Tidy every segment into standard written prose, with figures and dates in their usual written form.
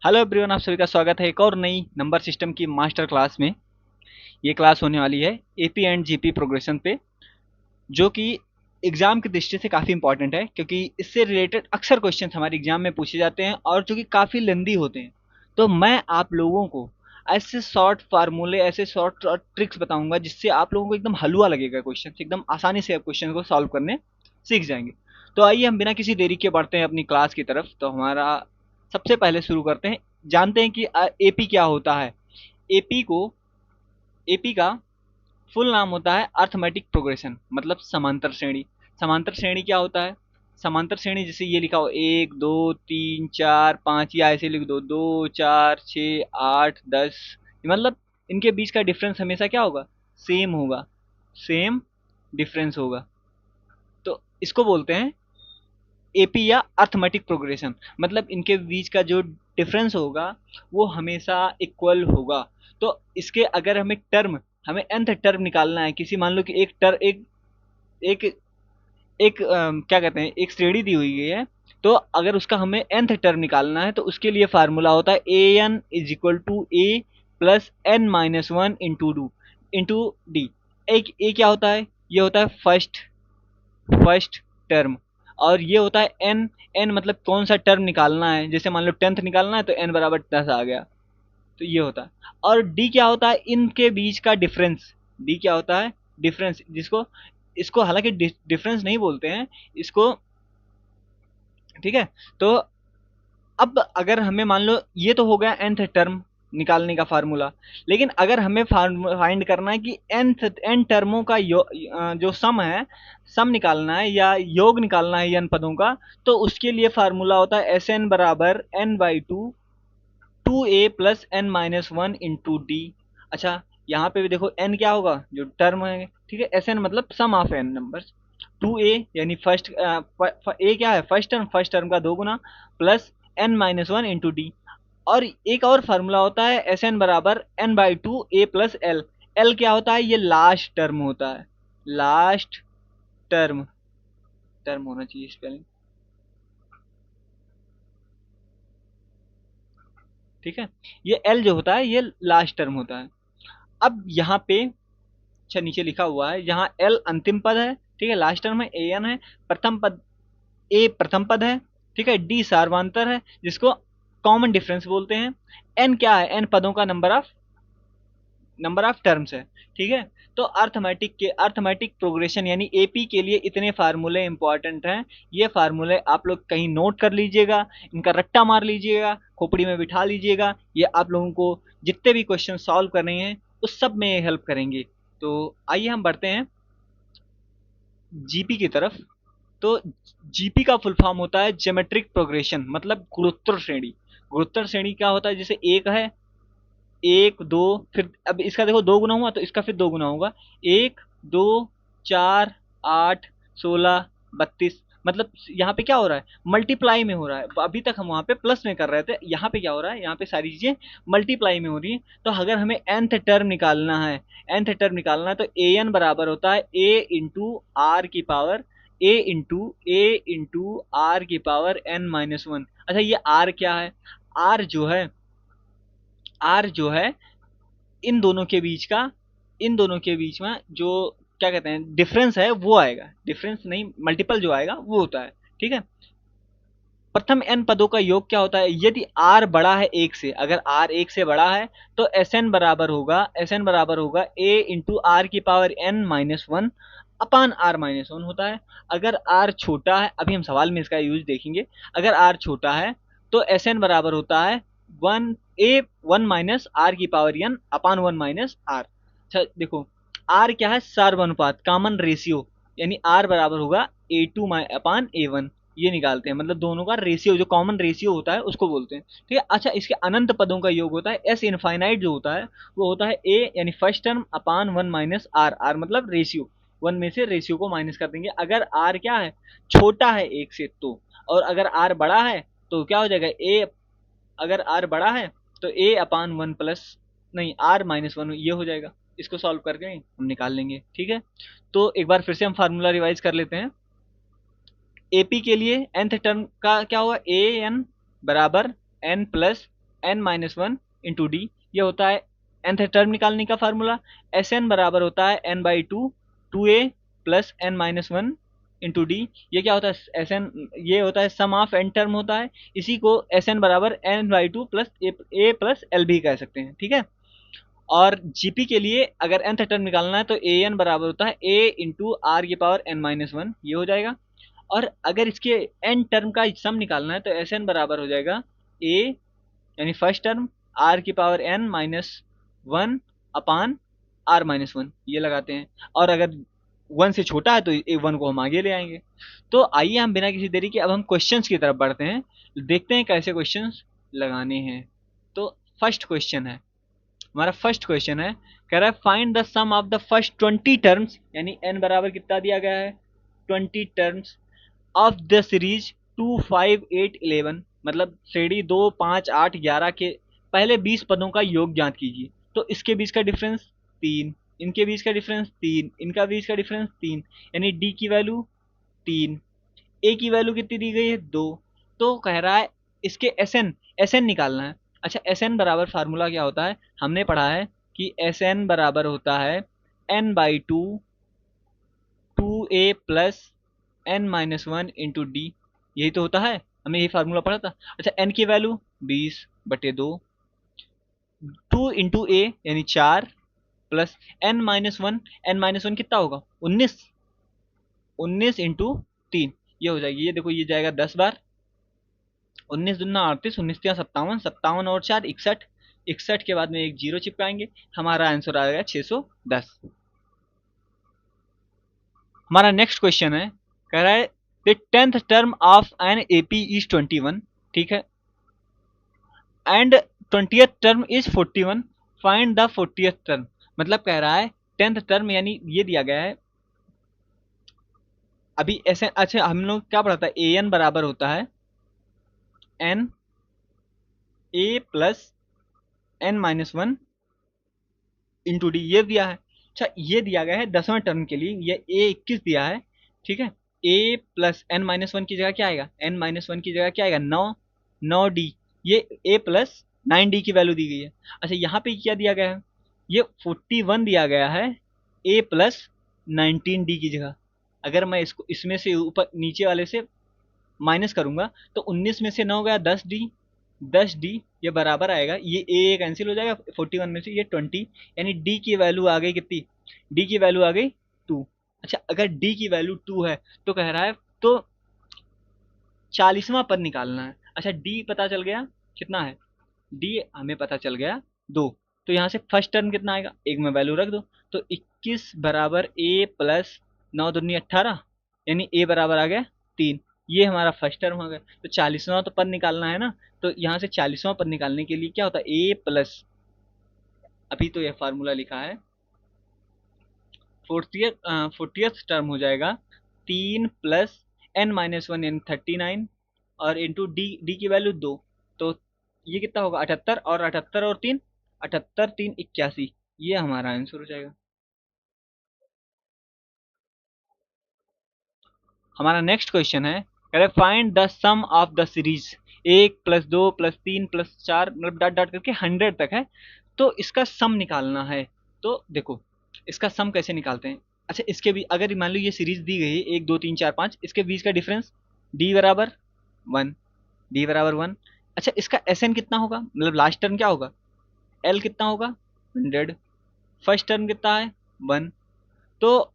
Hello everyone, आप सभी का स्वागत है एक और नई नंबर सिस्टम की मास्टर क्लास में। ये क्लास होने वाली है एपी एंड जीपी प्रोग्रेशन पे, जो कि एग्जाम की दृष्टि से काफ़ी इंपॉर्टेंट है, क्योंकि इससे रिलेटेड अक्सर क्वेश्चन हमारे एग्जाम में पूछे जाते हैं और जो कि काफ़ी लेंदी होते हैं। तो मैं आप लोगों को ऐसे शॉर्ट फार्मूले, ऐसे शॉर्ट ट्रिक्स बताऊंगा जिससे आप लोगों को एकदम हलवा लगेगा, क्वेश्चन एकदम आसानी से आप क्वेश्चन को सॉल्व करने सीख जाएंगे। तो आइए हम बिना किसी देरी के बढ़ते हैं अपनी क्लास की तरफ। तो हमारा सबसे पहले शुरू करते हैं, जानते हैं कि एपी क्या होता है। एपी को एपी का फुल नाम होता है अर्थमेटिक प्रोग्रेशन, मतलब समांतर श्रेणी। समांतर श्रेणी क्या होता है? समांतर श्रेणी जैसे ये लिखा हो 1 2 3 4 5, या ऐसे लिख दो 2 4 6 8 10, मतलब इनके बीच का डिफरेंस हमेशा क्या होगा? सेम होगा, सेम डिफरेंस होगा। तो इसको बोलते हैं एपी या अर्थमेटिक प्रोग्रेशन, मतलब इनके बीच का जो डिफरेंस होगा वो हमेशा इक्वल होगा। तो इसके अगर हमें nth टर्म निकालना है, किसी मान लो कि एक एक क्या कहते हैं, एक श्रेणी दी हुई है, तो अगर उसका हमें nth टर्म निकालना है तो उसके लिए फार्मूला होता है a n is equal to A plus N minus one into d. एक ए क्या होता है? ये होता है फर्स्ट टर्म। और ये होता है एन। एन मतलब कौन सा टर्म निकालना है, जैसे मान लो टेंथ निकालना है तो एन बराबर 10 आ गया, तो ये होता है। और डी क्या होता है? इनके बीच का डिफरेंस। डी क्या होता है? डिफरेंस, जिसको इसको हालांकि डिफरेंस नहीं बोलते हैं इसको, ठीक है। तो अब अगर हमें मान लो ये तो हो गया nth टर्म निकालने का फार्मूला, लेकिन अगर हमें फाइंड करना है कि एन टर्मों का जो सम है, सम निकालना है या योग निकालना है n पदों का, तो उसके लिए फार्मूला होता है एस एन बराबर N by two A plus N minus one into D. अच्छा, यहाँ पे भी देखो n क्या होगा? जो टर्म है, ठीक है। एस एन मतलब sum of n numbers. Two a यानी ए क्या है? फर्स्ट टर्म का दो गुना, plus N minus one into d. और एक और फार्मूला होता है एस एन बराबर N by two A plus l. L क्या होता है? ये लास्ट टर्म होता है, लास्ट टर्म। टर्म होना चाहिए स्पेलिंग, ठीक है। ये एल जो होता है ये लास्ट टर्म होता है। अब यहाँ पे, अच्छा नीचे लिखा हुआ है, यहाँ एल अंतिम पद है, ठीक है, लास्ट टर्म है। ए एन है प्रथम पद, ए प्रथम पद है, ठीक है। डी सार्वधांतर है, जिसको कॉमन डिफरेंस बोलते हैं। एन क्या है? एन पदों का नंबर ऑफ टर्म्स है, ठीक है। तो अर्थमेटिक प्रोग्रेशन यानी एपी के लिए इतने फार्मूले इंपॉर्टेंट हैं। ये फार्मूले आप लोग कहीं नोट कर लीजिएगा, इनका रट्टा मार लीजिएगा, खोपड़ी में बिठा लीजिएगा। ये आप लोगों को जितने भी क्वेश्चन सॉल्व करने हैं उस सब में हेल्प करेंगे। तो आइए हम बढ़ते हैं जीपी की तरफ। तो जीपी का फुल फॉर्म होता है ज्योमेट्रिक प्रोग्रेशन, मतलब गुणोत्तर श्रेणी। गुणोत्तर श्रेणी क्या होता है? जैसे एक है, एक दो, फिर अब इसका देखो दो गुना हुआ तो इसका फिर दो गुना होगा। एक, दो, चार, 8, 16, 32, मतलब यहाँ पे क्या हो रहा है? मल्टीप्लाई में हो रहा है। अभी तक हम वहाँ पे प्लस में कर रहे थे, यहाँ पे क्या हो रहा है? यहाँ पे सारी चीजें मल्टीप्लाई में हो रही है। तो अगर हमें nth टर्म निकालना है, nth टर्म निकालना है, तो ए एन बराबर होता है ए इंटू आर की पावर ए इंटू आर की पावर एन माइनस वन। अच्छा, ये आर क्या है? आर जो है, आर जो है इन दोनों के बीच का, इन दोनों के बीच में जो क्या कहते हैं डिफरेंस है वो आएगा। डिफरेंस नहीं, मल्टीपल जो आएगा वो होता है, ठीक है। प्रथम एन पदों का योग क्या होता है? यदि आर बड़ा है एक से, अगर आर एक से बड़ा है तो एस एन बराबर होगा ए इंटू आर की power N minus one upon R minus one होता है। अगर आर छोटा है, अभी हम सवाल में इसका यूज देखेंगे, अगर आर छोटा है तो एस एन बराबर होता है one a one minus r की power n upon one minus r. अच्छा देखो, आर क्या है? सार्वनुपात, कॉमन रेशियो, यानी आर बराबर होगा ए टू अपान ए वन। ये निकालते हैं, मतलब दोनों का रेशियो, जो कॉमन रेशियो होता है उसको बोलते हैं, ठीक है। अच्छा, इसके अनंत पदों का योग होता है एस इनफाइनाइट, जो होता है वो होता है ए यानी first term upon one minus R. R मतलब रेशियो, वन में से रेशियो को माइनस कर देंगे। अगर आर क्या है? छोटा है एक से तो, और अगर आर बड़ा है तो क्या हो जाएगा? ए, अगर आर बड़ा है तो ए अपान वन प्लस, नहीं आर माइनस वन, ये हो जाएगा। इसको सॉल्व करके हम निकाल लेंगे, ठीक है। तो एक बार फिर से हम फार्मूला रिवाइज कर लेते हैं। एपी के लिए nth टर्म का क्या होगा? ए एन बराबर N plus N minus one into D, ये होता है nth टर्म निकालने का फार्मूला। एस एन बराबर होता है n by two A plus N minus one into D. ये क्या होता है एस एन, ये होता है सम ऑफ एन टर्म होता है, इसी को एस एन बराबर N by two plus A plus L भी कह सकते हैं, ठीक है। और जीपी के लिए अगर nth टर्म निकालना है तो ए एन बराबर होता है ए इंटू आर की पावर एन माइनस वन, ये हो जाएगा। और अगर इसके एन टर्म का सम निकालना है तो एस एन बराबर हो जाएगा ए यानी फर्स्ट टर्म आर की power N minus one upon R minus one, ये लगाते हैं। और अगर वन से छोटा है तो ए वन को हम आगे ले आएंगे। तो आइए हम बिना किसी देरी के अब हम क्वेश्चंस की तरफ बढ़ते हैं, देखते हैं कैसे क्वेश्चंस लगाने हैं। तो फर्स्ट क्वेश्चन है, हमारा फर्स्ट क्वेश्चन है, कह रहा है find the sum of the first 20 terms, यानी n बराबर कितना दिया गया है 20 टर्म्स ऑफ द सीरीज 2 5 8 11, मतलब श्रेणी 2 5 8 11 के पहले 20 पदों का योग ज्ञात कीजिए। तो इसके बीच का डिफरेंस 3, इनके बीच का डिफरेंस 3, इनका बीच का डिफरेंस 3, यानी d की वैल्यू 3, a की वैल्यू कितनी दी गई है 2। तो कह रहा है इसके एस एन निकालना है। अच्छा एस एन बराबर फार्मूला क्या होता है, हमने पढ़ा है कि एस एन बराबर होता है n by two A plus N minus one into D, यही तो होता है, हमें यही फार्मूला पढ़ा था। अच्छा एन की वैल्यू 20/2, 2 इंटू ए यानी 4 प्लस एन माइनस वन कितना होगा 19, 19 इंटू 3, ये हो जाएगी, ये देखो ये जाएगा 10 बार, 19 दूना 38, 19 या 57, 57 और 4 61, 61 के बाद में एक जीरो चिपकाएंगे, हमारा आंसर आ गया 610। हमारा नेक्स्ट क्वेश्चन है, कह रहा है the 10th term of an AP is 21, ठीक है, and 20th term is 41, find the 40th term. मतलब कह रहा है 10th टर्म यानी ये दिया गया है अभी ऐसे। अच्छा हम लोग क्या पढ़ा था, ए एन बराबर होता है N A plus N minus one into D, ये दिया है। अच्छा ये दिया गया है 10वें टर्म के लिए, ये ए 21 दिया है, ठीक है। ए प्लस एन माइनस वन की जगह क्या आएगा, एन माइनस वन की जगह क्या आएगा 9, 9 डी, ये ए प्लस 9 डी की वैल्यू दी गई है। अच्छा यहाँ पे क्या दिया गया है, ये 41 दिया गया है ए प्लस 19 डी की जगह। अगर मैं इसको इसमें से ऊपर नीचे वाले से माइनस करूंगा तो 19 में से 9 गया 10 डी, 10 डी ये बराबर आएगा, ये ए कैंसिल हो जाएगा 41 में से ये 20, यानी डी की वैल्यू आ गई कितनी, डी की वैल्यू आ गई 2। अच्छा अगर डी की वैल्यू 2 है तो कह रहा है तो 40वां पद निकालना है। अच्छा डी पता चल गया कितना है, डी हमें पता चल गया 2, तो यहाँ से फर्स्ट टर्म कितना आएगा, एक में वैल्यू रख दो, तो 21 बराबर ए प्लस 9 दूनी 18, यानी ए बराबर आ गया 3, ये हमारा फर्स्ट टर्म हो गया। तो 40वां तो पद निकालना है ना, तो यहाँ से 40वां पद निकालने के लिए क्या होता है ए प्लस, अभी तो यह फार्मूला लिखा है, 40th टर्म हो जाएगा 3 प्लस एन माइनस वन यानी 39 और इंटू डी, डी की वैल्यू 2, तो ये कितना होगा 78, और 78 और 3, 78 3 81, ये हमारा आंसर हो जाएगा। हमारा नेक्स्ट क्वेश्चन है, कह रहे find the sum of the series 1 plus 2 plus 3 plus 4, मतलब डॉट डॉट करके 100 तक है, तो इसका सम निकालना है। तो देखो इसका सम कैसे निकालते हैं। अच्छा इसके भी अगर मान लो ये सीरीज दी गई है 1 2 3 4 5, इसके बीच का डिफरेंस डी बराबर 1, डी बराबर 1। अच्छा इसका एस एन कितना होगा, मतलब लास्ट टर्म क्या होगा, एल कितना होगा 100, फर्स्ट टर्म कितना है 1, तो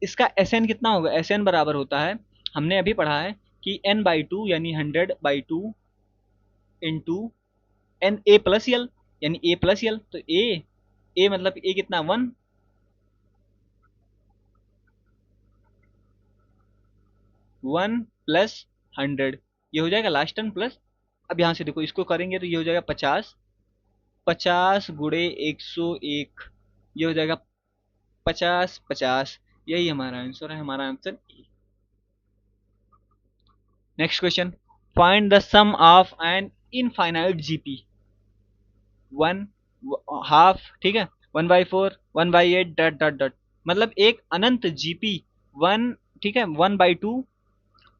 इसका एस एन कितना होगा, एस एन बराबर होता है, हमने अभी पढ़ा है कि एन बाई टू यानी 100/2 into N A plus L, यानी ए प्लस एल, तो ए मतलब ए कितना 1, 1 प्लस 100, ये हो जाएगा लास्ट टर्म प्लस, अब यहाँ से देखो इसको करेंगे तो ये हो जाएगा 50, 50 गुड़े 101, ये हो जाएगा 50 50, यही हमारा आंसर है, हमारा answer. Next question, find the sum of an infinite GP 1/2, ठीक है, 1/4 1/8 डॉट डॉट डॉट, मतलब एक अनंत जीपी 1, ठीक है, 1/2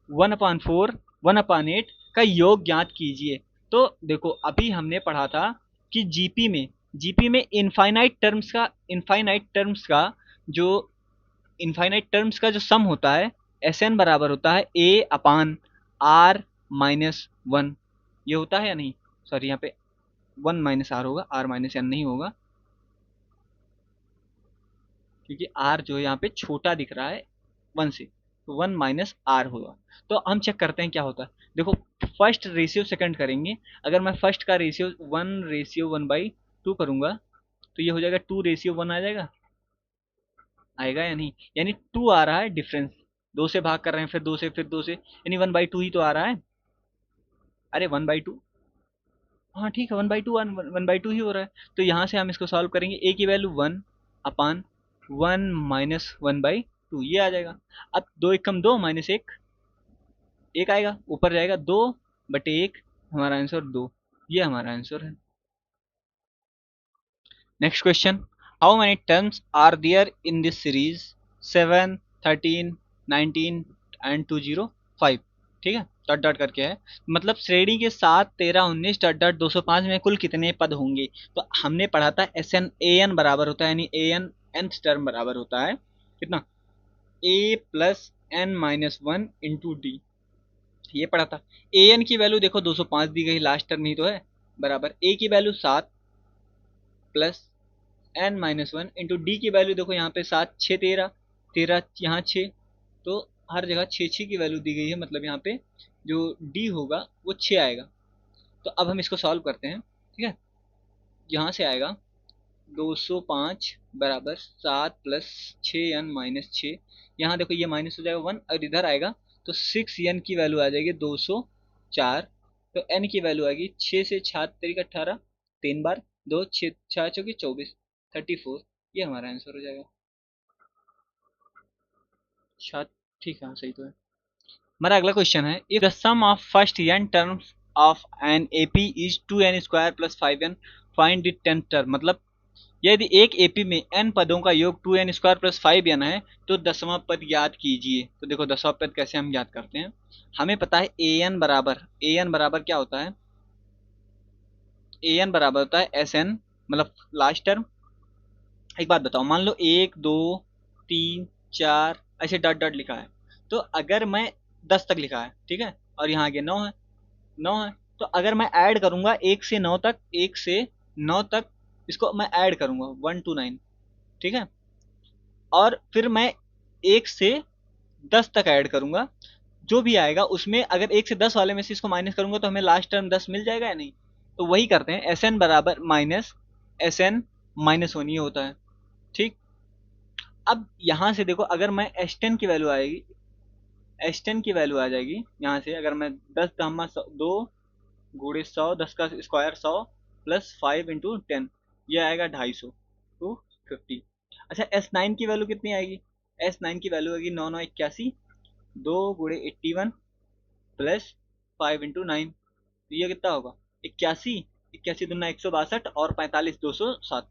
1/4 1/8 का योग ज्ञात कीजिए। तो देखो अभी हमने पढ़ा था कि जीपी में जो इनफाइनाइट टर्म्स का जो सम होता है एस एन बराबर होता है ए अपान आर माइनस वन। ये होता है या नहीं? सॉरी, यहाँ पे वन माइनस आर होगा, आर माइनस एन नहीं होगा, क्योंकि आर जो है यहाँ पे छोटा दिख रहा है वन से, तो वन माइनस आर होगा। तो हम चेक करते हैं क्या होता है। देखो फर्स्ट रेशियो सेकंड करेंगे। अगर मैं फर्स्ट का रेशियो 1:1/2 करूंगा तो ये हो जाएगा 2:1 आ जाएगा, आएगा या नहीं? यानी टू आ रहा है डिफरेंस, दो से भाग कर रहे हैं, फिर दो से, फिर दो से, यानी 1/2 ही तो आ रहा है। अरे 1/2, हाँ ठीक है, 1/2, 1/2 ही हो रहा है। तो यहाँ से हम इसको सॉल्व करेंगे, ए की वैल्यू 1/1 - 1/2 ये आ जाएगा। अब दो एक कम दो, माइनस एक, एक आएगा, ऊपर जाएगा 2/1, हमारा आंसर 2। ये हमारा आंसर है। Next question, how many terms are there in this series 7, 13, 19 and 205? ठीक है, डॉट डॉट करके है, मतलब श्रेणी के 7, 13, 19 डॉट डॉट 205 में कुल कितने पद होंगे? तो हमने पढ़ा था एस एन ए एन बराबर होता है, यानी ए एन nth टर्म बराबर होता है कितना, a plus N minus one into D. ये पढ़ा था। ए एन की वैल्यू देखो 205 दी गई, लास्ट टर्म ही तो है, बराबर ए की value 7 plus N minus one into d की वैल्यू देखो यहाँ पे 7, 6, 13, 13 यहाँ 6, तो हर जगह 6 की वैल्यू दी गई है, मतलब यहाँ पे जो डी होगा वो 6 आएगा। तो अब हम इसको सॉल्व करते हैं, ठीक है। यहाँ से आएगा 205 बराबर 7 प्लस 6n - 6, यहाँ देखो ये माइनस हो जाएगा 1, और इधर आएगा तो 6n की वैल्यू आ जाएगी 204। तो n की वैल्यू आएगी 6 से 6 तरीक 18, 3 बार 2, 6 6 चौकी 24, 34। ये हमारा आंसर हो जाएगा। शायद ठीक है, हाँ, सही तो है। हमारा अगला क्वेश्चन है, if the sum of first n terms of an AP is 2n² + 5n, find the 10th term. मतलब यदि एक एपी में n पदों का योग 2n² + 5n है तो दसवां पद ज्ञात कीजिए। तो देखो दसवां पद कैसे हम ज्ञात करते हैं, हमें पता है ए एन बराबर क्या होता है, ए एन बराबर होता है एस एन, मतलब लास्ट टर्म। एक बात बताओ, मान लो 1, 2, 3, 4 ऐसे डॉट डॉट लिखा है, तो अगर मैं 10 तक लिखा है, ठीक है, और यहाँ आगे 9 है, 9 है, तो अगर मैं ऐड करूंगा 1 से 9 तक, 1 से 9 तक इसको मैं ऐड करूंगा 1 to 9, ठीक है, और फिर मैं 1 से 10 तक ऐड करूंगा, जो भी आएगा उसमें अगर 1 से 10 वाले में से इसको माइनस करूंगा तो हमें लास्ट टर्म 10 मिल जाएगा या नहीं? तो वही करते हैं, एस एन बराबर minus s n minus one, ये होता है, ठीक। अब यहाँ से देखो, अगर मैं एस टेन की वैल्यू आएगी, एस टेन की वैल्यू आ जाएगी यहाँ से, अगर मैं 10 दो गुड़े 100, 10 का स्क्वायर 100 प्लस 5 × 10, ये आएगा 250, 250। अच्छा एस नाइन की वैल्यू कितनी आएगी? एस नाइन की वैल्यू आएगी 9 9 81, 2 × 81 प्लस 5 × 9, तो ये कितना होगा? 81, 81 दूना 162 और 45 207,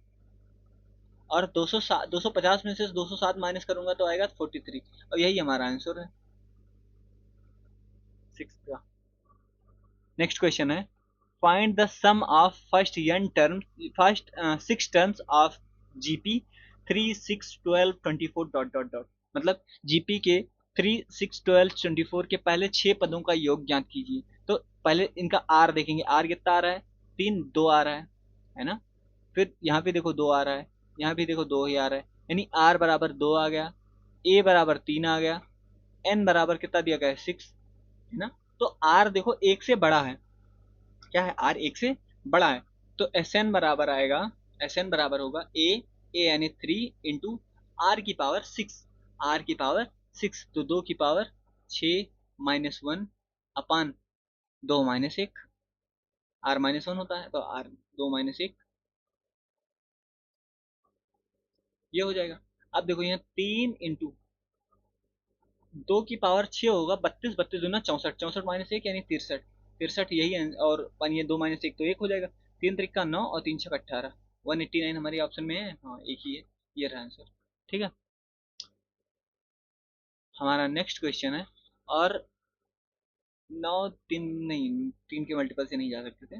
और 250 में से 207 माइनस करूंगा तो आएगा 43, और यही हमारा आंसर है 6 का। नेक्स्ट क्वेश्चन है, find the sum of first 6 terms of GP 3, 6, 12, 24 dot dot dot. मतलब जीपी के 3, 6, 12, 24 के पहले 6 पदों का योग ज्ञात कीजिए। तो पहले इनका आर देखेंगे, आर कितना आ रहा है? 3, 2 आ रहा है ना। फिर यहाँ पे देखो 2 आ रहा है, यहाँ भी देखो 2 ही आ रहा है, यानी आर बराबर 2 आ गया, ए बराबर 3 आ गया, एन बराबर कितना दिया गया है? 6, है ना। तो आर देखो एक से बड़ा है, क्या है? आर एक से बड़ा है, तो एस एन बराबर आएगा, एस एन बराबर होगा ए यानी 3 × आर की पावर 6, तो 2 की power 6 - 1 upon 2 - 1, r minus one होता है तो आर 2 - 1, ये हो जाएगा। अब देखो यहाँ 3 × 2 की पावर 6 होगा 32, 32 दूना 64, 64 - 1 यानी 63, 63 यही है, और ये 2 - 1 तो 1 हो जाएगा, 3 × 3 = 9 और 3 × 6 = 18, 189 हमारी ऑप्शन में है, हाँ एक ही है, ये रहा आंसर, ठीक है। हमारा नेक्स्ट क्वेश्चन है, और 9 3 नहीं, 3 के मल्टीपल से नहीं जा सकते थे।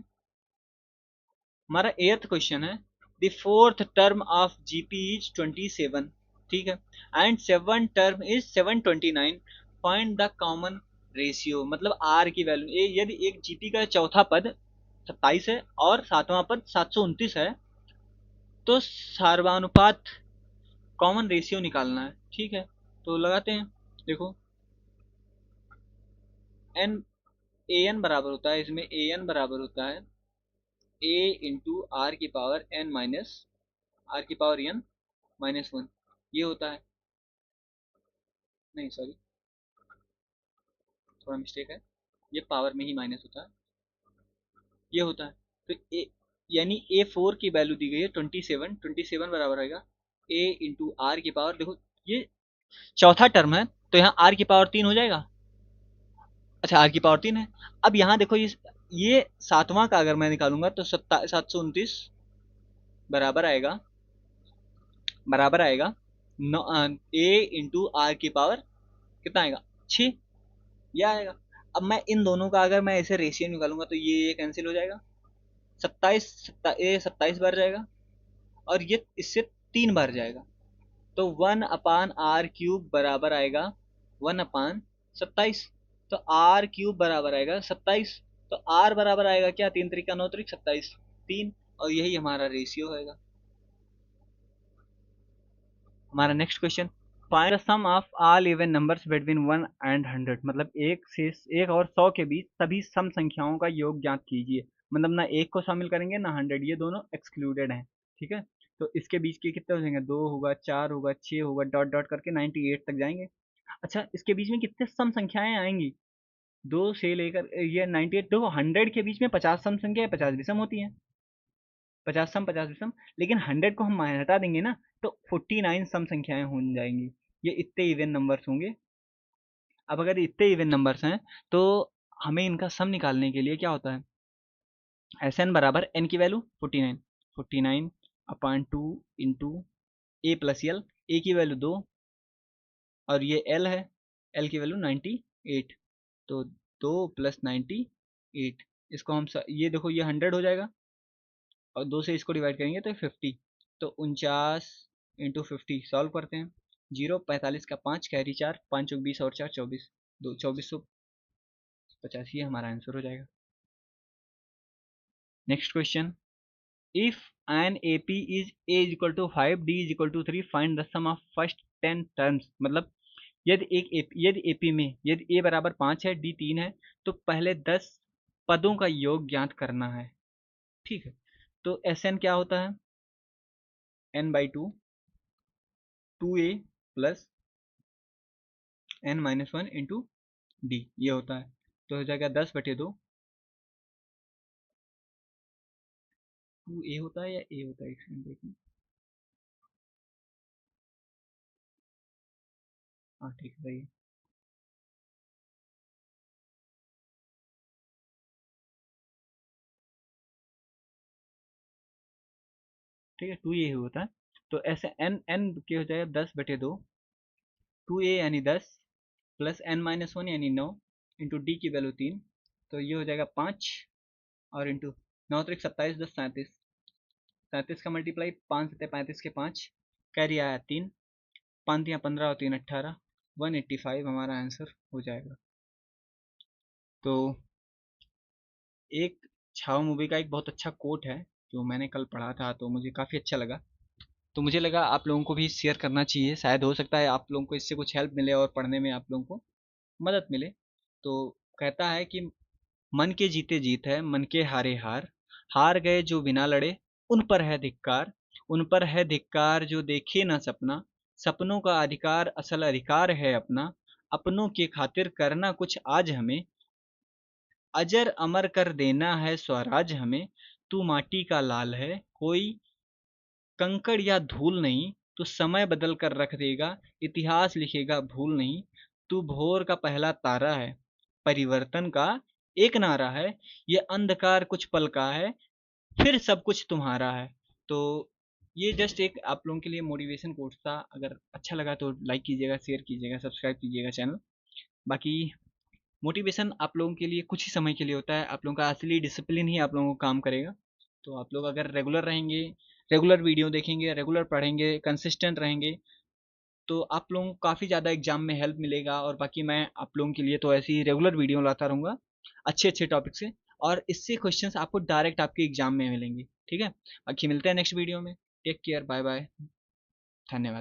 हमारा 8th क्वेश्चन है, the fourth term of GP is 27, ठीक है, and seven term is 729, find the common ratio. मतलब आर की वैल्यू, यदि एक जीपी का चौथा पद 27 है और सातवां पद 729 है, तो सार्वनुपात कॉमन रेशियो निकालना है, ठीक है। तो लगाते हैं, देखो एन, ए एन बराबर होता है, इसमें ए एन बराबर होता है ए इंटू आर की पावर एन माइनस आर की पावर एन माइनस वन, ये होता है, नहीं सॉरी, थोड़ा मिस्टेक है, ये पावर में ही माइनस होता है, ये होता है। तो ए, यानी ए फोर की वैल्यू दी गई है 27, 27 बराबर आएगा ए इंटू आर की पावर, देखो ये चौथा टर्म है तो यहाँ आर की पावर 3 हो जाएगा। अच्छा आर की पावर 3 है। अब यहाँ देखो ये सातवां का अगर मैं निकालूंगा तो 729 बराबर आएगा, बराबर आएगा ए इंटू आर की पावर कितना आएगा, 6, यह आएगा। अब मैं इन दोनों का अगर मैं ऐसे रेशियो निकालूंगा तो ये कैंसिल हो जाएगा, 27 ये 27 बार जाएगा और ये इससे 3 बार जाएगा, तो 1/r³ बराबर आएगा 1/27। तो r³ बराबर आएगा 27, तो r बराबर आएगा क्या, 3 त्रिका 9 त्रिक 27, 3, और यही हमारा रेशियो होगा। हमारा next question, find the sum of all even numbers between 1 and 100। मतलब एक और 100 के बीच सभी सम संख्याओं का योग ज्ञात कीजिए। मतलब ना एक को शामिल करेंगे ना 100, ये दोनों एक्सक्लूडेड हैं, ठीक है। तो इसके बीच के कितने हो जाएंगे, 2 होगा, 4 होगा, 6 होगा, डॉट डॉट करके 98 तक जाएंगे। अच्छा इसके बीच में कितने सम संख्याएं आएंगी, 2 से लेकर ये 98, देखो 100 के बीच में 50 सम संख्या 50 विषम होती हैं, 50 सम 50 विषम, लेकिन 100 को हम हटा देंगे ना तो 49 सम संख्याएं हो जाएंगी। ये इतने इवन नंबर्स होंगे। अब अगर इतने इवन नंबर्स हैं तो हमें इनका सम निकालने के लिए क्या होता है, एस एन बराबर एन की वैल्यू 49, 49/2 इंटू ए प्लस एल, ए की वैल्यू 2 और ये एल है, एल की वैल्यू 98, तो 2 + 98, इसको हम ये देखो ये 100 हो जाएगा और 2 से इसको डिवाइड करेंगे तो 50, तो 49 × 50 सॉल्व करते हैं, 0 45 का 5 कैरी 4, 5 चौक 20 और 4 24, 2450, ये हमारा आंसर हो जाएगा। Next question, if an A P is a is equal to 5 d is equal to 3 find the sum of first 10 terms. मतलब यदि एपी में यदि ए बराबर 5 है डी 3 है तो पहले 10 पदों का योग ज्ञात करना है, ठीक है। तो एस एन क्या होता है, n/2 2a plus n-1 into D, ये होता है। तो हो जाएगा 10/2, 2a होता है या a होता है, एक सेकंड देखिए, हाँ ठीक है सही है, ठीक है 2a ही होता है। तो ऐसे n क्या हो जाएगा, 10/2, 2a यानी 10 प्लस n-1 यानी 9 इंटू डी की वैल्यू 3, तो ये हो जाएगा 5 और इंटू 9 त्रिक 27, 10 37, 37 का मल्टीप्लाई 5 सत्ते 35 के 5, कैरी आया 3, 5 या 15 और 3 18, 185 हमारा आंसर हो जाएगा। तो एक छावा मूवी का एक बहुत अच्छा कोट है जो मैंने कल पढ़ा था तो मुझे काफ़ी अच्छा लगा, तो मुझे लगा आप लोगों को भी शेयर करना चाहिए, शायद हो सकता है आप लोगों को इससे कुछ हेल्प मिले और पढ़ने में आप लोगों को मदद मिले। तो कहता है कि मन के जीते जीत है, मन के हारे हार, हार गए जो बिना लड़े, उन पर है धिक्कार, उन पर है धिक्कार जो देखे ना सपना, सपनों का अधिकार असल अधिकार है अपना, अपनों की खातिर करना कुछ आज हमें, अजर अमर कर देना है स्वराज हमें, तू माटी का लाल है कोई कंकड़ या धूल नहीं, तू समय बदल कर रख देगा इतिहास लिखेगा भूल नहीं, तू भोर का पहला तारा है परिवर्तन का एक नारा है, ये अंधकार कुछ पल का है फिर सब कुछ तुम्हारा है। तो ये जस्ट एक आप लोगों के लिए मोटिवेशन कोट्स था, अगर अच्छा लगा तो लाइक कीजिएगा, शेयर कीजिएगा, सब्सक्राइब कीजिएगा चैनल। बाकी मोटिवेशन आप लोगों के लिए कुछ ही समय के लिए होता है, आप लोगों का असली डिसिप्लिन ही आप लोगों को काम करेगा। तो आप लोग अगर रेगुलर रहेंगे, रेगुलर वीडियो देखेंगे, रेगुलर पढ़ेंगे, कंसिस्टेंट रहेंगे, तो आप लोगों को काफ़ी ज़्यादा एग्जाम में हेल्प मिलेगा। और बाकी मैं आप लोगों के लिए तो ऐसी रेगुलर वीडियो लाता रहूँगा अच्छे अच्छे टॉपिक से, और इससे क्वेश्चंस आपको डायरेक्ट आपके एग्जाम में मिलेंगे। ठीक है, बाकी मिलते हैं नेक्स्ट वीडियो में। टेक केयर, बाय बाय, धन्यवाद।